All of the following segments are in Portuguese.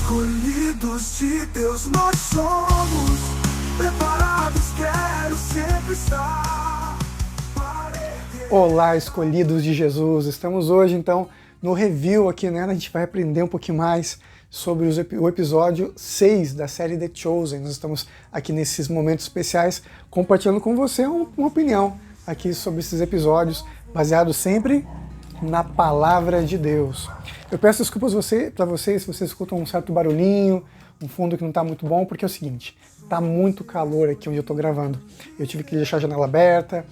Escolhidos de Deus nós somos, preparados quero sempre estar. Olá, escolhidos de Jesus! Estamos hoje então no review aqui, né? A gente vai aprender um pouquinho mais sobre o episódio 6 da série The Chosen. Nós estamos aqui nesses momentos especiais compartilhando com você uma opinião aqui sobre esses episódios, baseado sempre na palavra de Deus. Eu peço desculpas para vocês se vocês escutam um certo barulhinho, um fundo que não está muito bom, porque é o seguinte, tá muito calor aqui onde eu estou gravando. Eu tive que deixar a janela aberta,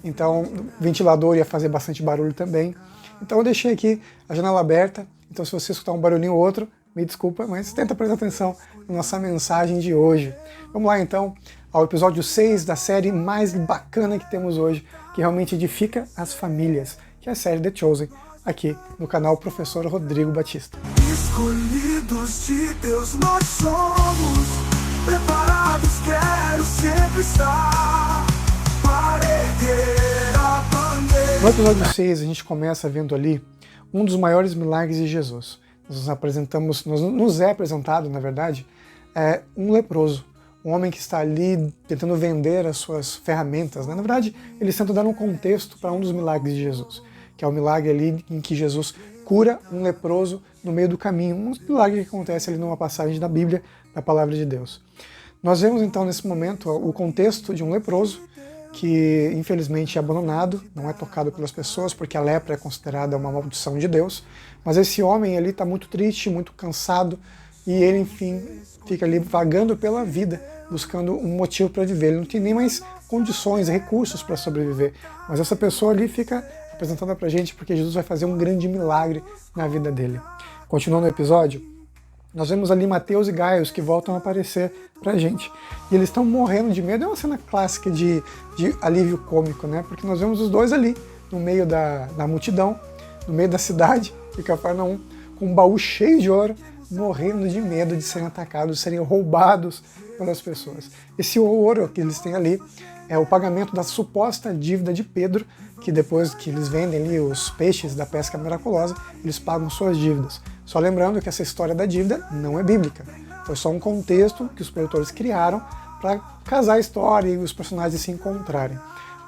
então o ventilador ia fazer bastante barulho também. Então eu deixei aqui a janela aberta, então se você escutar um barulhinho ou outro, me desculpa, mas tenta prestar atenção na nossa mensagem de hoje. Vamos lá então ao episódio 6 da série mais bacana que temos hoje, que realmente edifica as famílias, que é a série The Chosen, aqui no canal Professor Rodrigo Batista. Escolhidos de Deus nós somos, preparados quero sempre estar, para erguer a bandeira. No episódio 6 a gente começa vendo ali um dos maiores milagres de Jesus. Nos é apresentado, na verdade, um leproso, um homem que está ali tentando vender as suas ferramentas, né? Na verdade, eles tentam dar um contexto para um dos milagres de Jesus, que é o milagre ali em que Jesus cura um leproso no meio do caminho, um milagre que acontece ali numa passagem da Bíblia, da Palavra de Deus. Nós vemos então nesse momento o contexto de um leproso que infelizmente é abandonado, não é tocado pelas pessoas, porque a lepra é considerada uma maldição de Deus, mas esse homem ali está muito triste, muito cansado, e ele enfim fica ali vagando pela vida, buscando um motivo para viver. Ele não tem nem mais condições, recursos para sobreviver, mas essa pessoa ali fica apresentada pra gente porque Jesus vai fazer um grande milagre na vida dele. Continuando o episódio, nós vemos ali Mateus e Gaius que voltam a aparecer pra gente. E eles estão morrendo de medo. É uma cena clássica de alívio cômico, né? Porque nós vemos os dois ali, no meio da multidão, no meio da cidade de Cafarnaum, com um baú cheio de ouro, morrendo de medo de serem atacados, de serem roubados pelas pessoas. Esse ouro que eles têm ali é o pagamento da suposta dívida de Pedro, que depois que eles vendem ali os peixes da pesca miraculosa, eles pagam suas dívidas. Só lembrando que essa história da dívida não é bíblica. Foi só um contexto que os produtores criaram para casar a história e os personagens se encontrarem.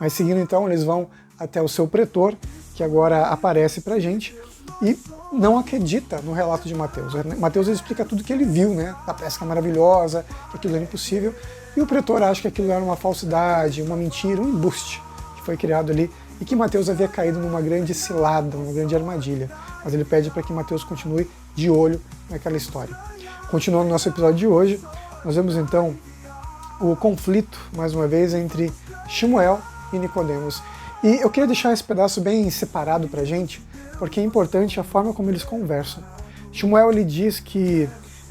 Mas seguindo então, eles vão até o seu pretor, que agora aparece pra gente, e não acredita no relato de Mateus. Mateus explica tudo que ele viu, né? Da pesca maravilhosa, que aquilo era impossível, e o pretor acha que aquilo era uma falsidade, uma mentira, um embuste que foi criado ali, e que Mateus havia caído numa grande cilada, numa grande armadilha. Mas ele pede para que Mateus continue de olho naquela história. Continuando nosso episódio de hoje, nós vemos então o conflito, mais uma vez, entre Shmuel e Nicodemos. E eu queria deixar esse pedaço bem separado pra gente, porque é importante a forma como eles conversam. Shmuel ele diz que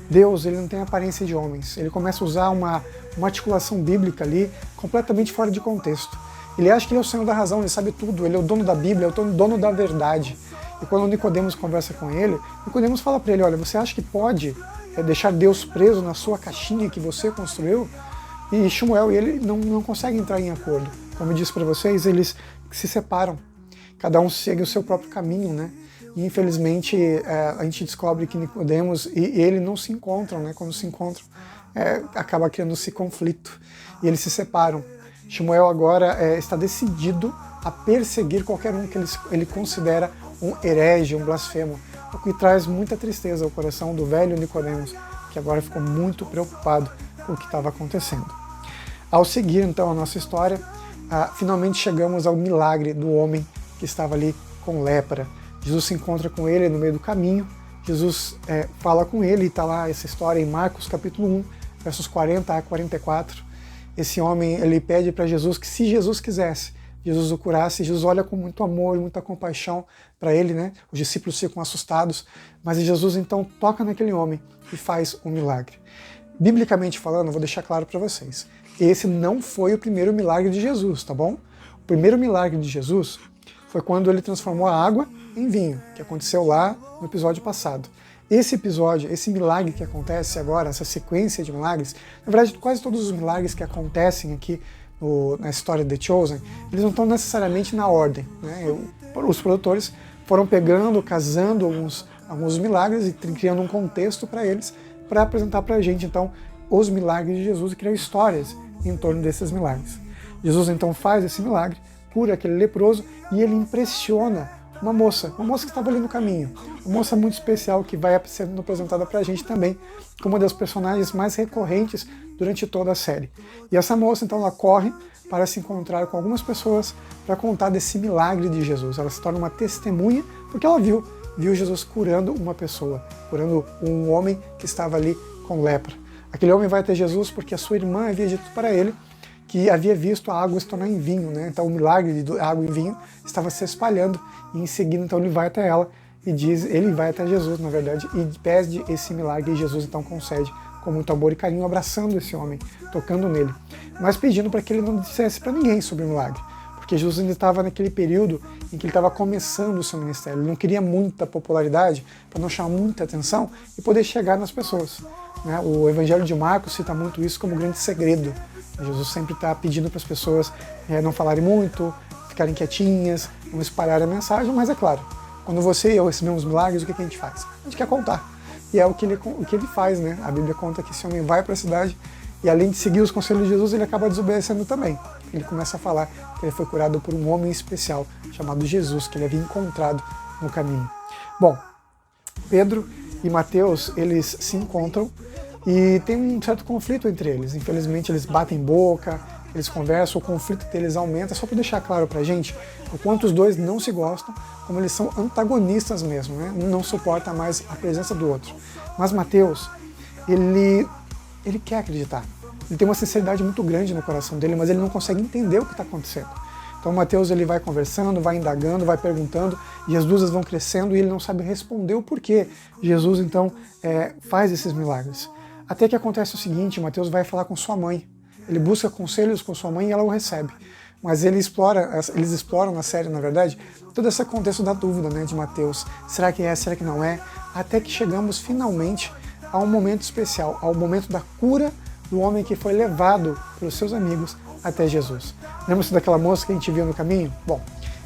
Deus ele não tem aparência de homens. Ele começa a usar uma articulação bíblica ali completamente fora de contexto. Ele acha que ele é o Senhor da razão, ele sabe tudo, ele é o dono da Bíblia, é o dono da verdade. E quando Nicodemos conversa com ele, Nicodemos fala para ele, olha, você acha que pode deixar Deus preso na sua caixinha que você construiu? E Shmuel e ele não conseguem entrar em acordo. Como eu disse para vocês, eles se separam. Cada um segue o seu próprio caminho, né? E infelizmente a gente descobre que Nicodemos e ele não se encontram, né? Quando se encontram, acaba criando-se conflito. E eles se separam. Shmuel agora está decidido a perseguir qualquer um que ele considera um herege, um blasfemo, o que traz muita tristeza ao coração do velho Nicodemos, que agora ficou muito preocupado com o que estava acontecendo. Ao seguir então a nossa história, finalmente chegamos ao milagre do homem que estava ali com lepra. Jesus se encontra com ele no meio do caminho, Jesus fala com ele, e está lá essa história em Marcos capítulo 1, versos 40 a 44. Esse homem ele pede para Jesus que se Jesus quisesse, Jesus o curasse. Jesus olha com muito amor, muita compaixão para ele, né? Os discípulos ficam assustados, mas Jesus então toca naquele homem e faz um milagre. Biblicamente falando, eu vou deixar claro para vocês, esse não foi o primeiro milagre de Jesus, tá bom? O primeiro milagre de Jesus foi quando ele transformou a água em vinho, que aconteceu lá no episódio passado. Esse episódio, esse milagre que acontece agora, essa sequência de milagres, na verdade quase todos os milagres que acontecem aqui na história de The Chosen, eles não estão necessariamente na ordem, né? Os produtores foram pegando, casando alguns milagres e criando um contexto para eles para apresentar para a gente então os milagres de Jesus e criar histórias em torno desses milagres. Jesus então faz esse milagre, cura aquele leproso e ele impressiona uma moça que estava ali no caminho, uma moça muito especial que vai sendo apresentada para a gente também como uma das personagens mais recorrentes durante toda a série. E essa moça então ela corre para se encontrar com algumas pessoas para contar desse milagre de Jesus. Ela se torna uma testemunha porque ela viu Jesus curando uma pessoa, curando um homem que estava ali com lepra. Aquele homem vai até Jesus porque a sua irmã havia dito para ele que havia visto a água se tornar em vinho, né? Então o milagre de água em vinho estava se espalhando e em seguida então ele vai até ela e ele vai até Jesus, na verdade, e pede esse milagre e Jesus então concede com muito amor e carinho, abraçando esse homem, tocando nele, mas pedindo para que ele não dissesse para ninguém sobre o milagre, porque Jesus ainda estava naquele período em que ele estava começando o seu ministério, ele não queria muita popularidade para não chamar muita atenção e poder chegar nas pessoas, né? O Evangelho de Marcos cita muito isso como um grande segredo. Jesus sempre está pedindo para as pessoas não falarem muito, ficarem quietinhas, não espalharem a mensagem, mas é claro, quando você e eu recebemos milagres, o que a gente faz? A gente quer contar. E é o que ele faz, né? A Bíblia conta que esse homem vai para a cidade e além de seguir os conselhos de Jesus, ele acaba desobedecendo também. Ele começa a falar que ele foi curado por um homem especial, chamado Jesus, que ele havia encontrado no caminho. Bom, Pedro e Mateus, eles se encontram e tem um certo conflito entre eles. Infelizmente eles batem boca, eles conversam, o conflito deles aumenta, só para deixar claro pra gente o quanto os dois não se gostam, como eles são antagonistas mesmo, né? Um não suporta mais a presença do outro. Mas Mateus, ele quer acreditar. Ele tem uma sinceridade muito grande no coração dele, mas ele não consegue entender o que está acontecendo. Então Mateus ele vai conversando, vai indagando, vai perguntando, e as dúvidas vão crescendo e ele não sabe responder o porquê Jesus então faz esses milagres. Até que acontece o seguinte, Mateus vai falar com sua mãe. Ele busca conselhos com sua mãe e ela o recebe. Mas eles exploram na série, na verdade, todo esse contexto da dúvida, né, de Mateus. Será que é? Será que não é? Até que chegamos finalmente a um momento especial, ao momento da cura do homem que foi levado pelos seus amigos até Jesus. Lembra-se daquela moça que a gente viu no caminho? Bom,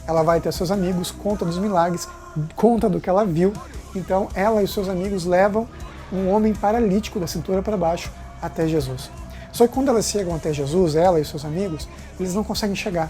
ela vai até seus amigos, conta dos milagres, conta do que ela viu. Então ela e os seus amigos levam um homem paralítico da cintura para baixo até Jesus. Só que quando elas chegam até Jesus, ela e seus amigos, eles não conseguem chegar.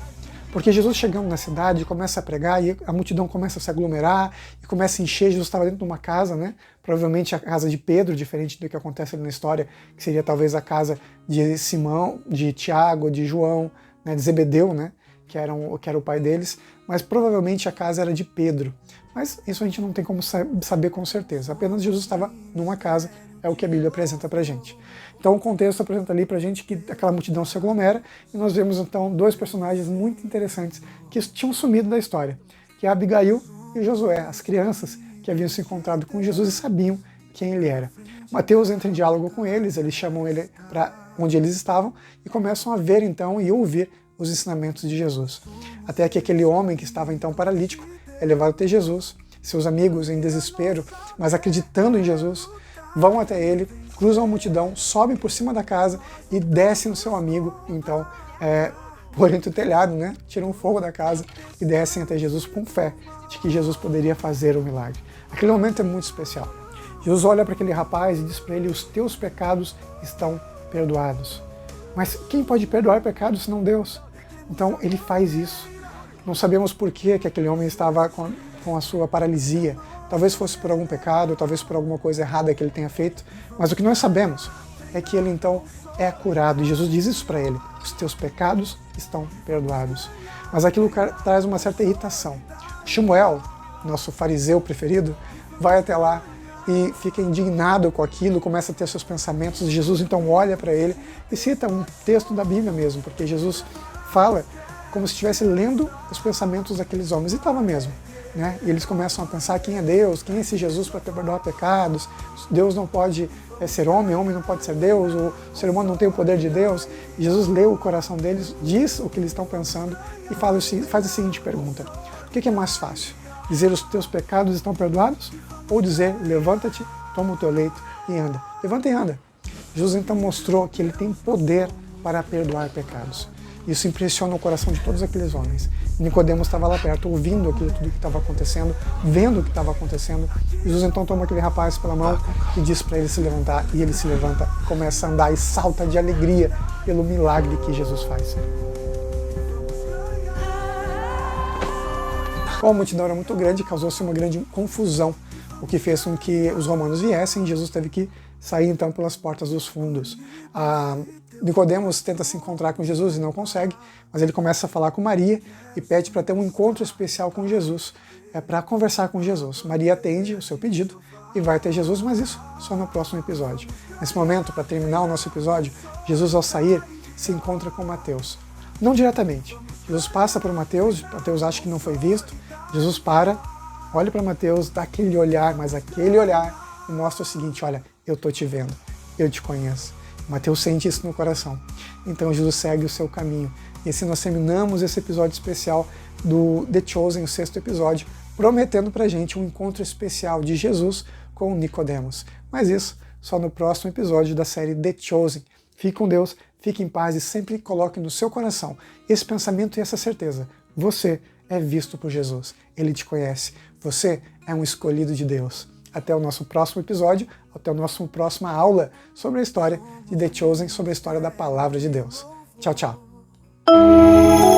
Porque Jesus chegando na cidade, começa a pregar e a multidão começa a se aglomerar e começa a encher. Jesus estava dentro de uma casa, né? Provavelmente a casa de Pedro, diferente do que acontece ali na história, que seria talvez a casa de Simão, de Tiago, de João, né? De Zebedeu, né? Que era o pai deles, mas provavelmente a casa era de Pedro. Mas isso a gente não tem como saber com certeza. Apenas Jesus estava numa casa, é o que a Bíblia apresenta pra gente. Então o contexto apresenta ali pra gente que aquela multidão se aglomera e nós vemos então dois personagens muito interessantes que tinham sumido da história, que é Abigail e o Josué, as crianças que haviam se encontrado com Jesus e sabiam quem ele era. Mateus entra em diálogo com eles chamam ele para onde eles estavam e começam a ver então e ouvir os ensinamentos de Jesus. Até que aquele homem que estava então paralítico é levado até Jesus, seus amigos em desespero, mas acreditando em Jesus, vão até ele, cruzam a multidão, sobem por cima da casa e descem no seu amigo, então, por entre o telhado, né? Tiram o fogo da casa e descem até Jesus com fé de que Jesus poderia fazer o milagre. Aquele momento é muito especial. Jesus olha para aquele rapaz e diz para ele: os teus pecados estão perdoados. Mas quem pode perdoar pecados senão Deus? Então ele faz isso. Não sabemos por que aquele homem estava com a sua paralisia. Talvez fosse por algum pecado, talvez por alguma coisa errada que ele tenha feito. Mas o que nós sabemos é que ele então é curado. E Jesus diz isso para ele: os teus pecados estão perdoados. Mas aquilo traz uma certa irritação. Shmuel, nosso fariseu preferido, vai até lá e fica indignado com aquilo, começa a ter seus pensamentos. Jesus então olha para ele e cita um texto da Bíblia mesmo, porque Jesus fala como se estivesse lendo os pensamentos daqueles homens, e estava mesmo. Né? E eles começam a pensar: quem é Deus? Quem é esse Jesus para perdoar pecados? Deus não pode ser homem não pode ser Deus, o ser humano não tem o poder de Deus. E Jesus lê o coração deles, diz o que eles estão pensando e faz a seguinte pergunta: o que é mais fácil? Dizer os teus pecados estão perdoados? Ou dizer: levanta-te, toma o teu leito e anda? Levanta e anda. Jesus então mostrou que ele tem poder para perdoar pecados. Isso impressiona o coração de todos aqueles homens. Nicodemos estava lá perto, ouvindo aquilo tudo que estava acontecendo, vendo o que estava acontecendo. Jesus então toma aquele rapaz pela mão e diz para ele se levantar, e ele se levanta, começa a andar e salta de alegria pelo milagre que Jesus faz. Como a multidão era muito grande, causou-se uma grande confusão, o que fez com que os romanos viessem e Jesus teve que sair então pelas portas dos fundos. Nicodemos tenta se encontrar com Jesus e não consegue, mas ele começa a falar com Maria e pede para ter um encontro especial com Jesus, para conversar com Jesus. Maria atende o seu pedido e vai ter Jesus, mas isso só no próximo episódio. Nesse momento, para terminar o nosso episódio, Jesus ao sair se encontra com Mateus. Não diretamente. Jesus passa por Mateus acha que não foi visto, Jesus para, olha para Mateus, dá aquele olhar, mas aquele olhar e mostra o seguinte: olha, eu estou te vendo, eu te conheço. Mateus sente isso no coração. Então Jesus segue o seu caminho. E assim nós terminamos esse episódio especial do The Chosen, o 6º episódio, prometendo pra gente um encontro especial de Jesus com Nicodemos. Mas isso só no próximo episódio da série The Chosen. Fique com Deus, fique em paz e sempre coloque no seu coração esse pensamento e essa certeza. Você é visto por Jesus. Ele te conhece. Você é um escolhido de Deus. Até o nosso próximo episódio, até a nossa próxima aula sobre a história de The Chosen, sobre a história da Palavra de Deus. Tchau, tchau.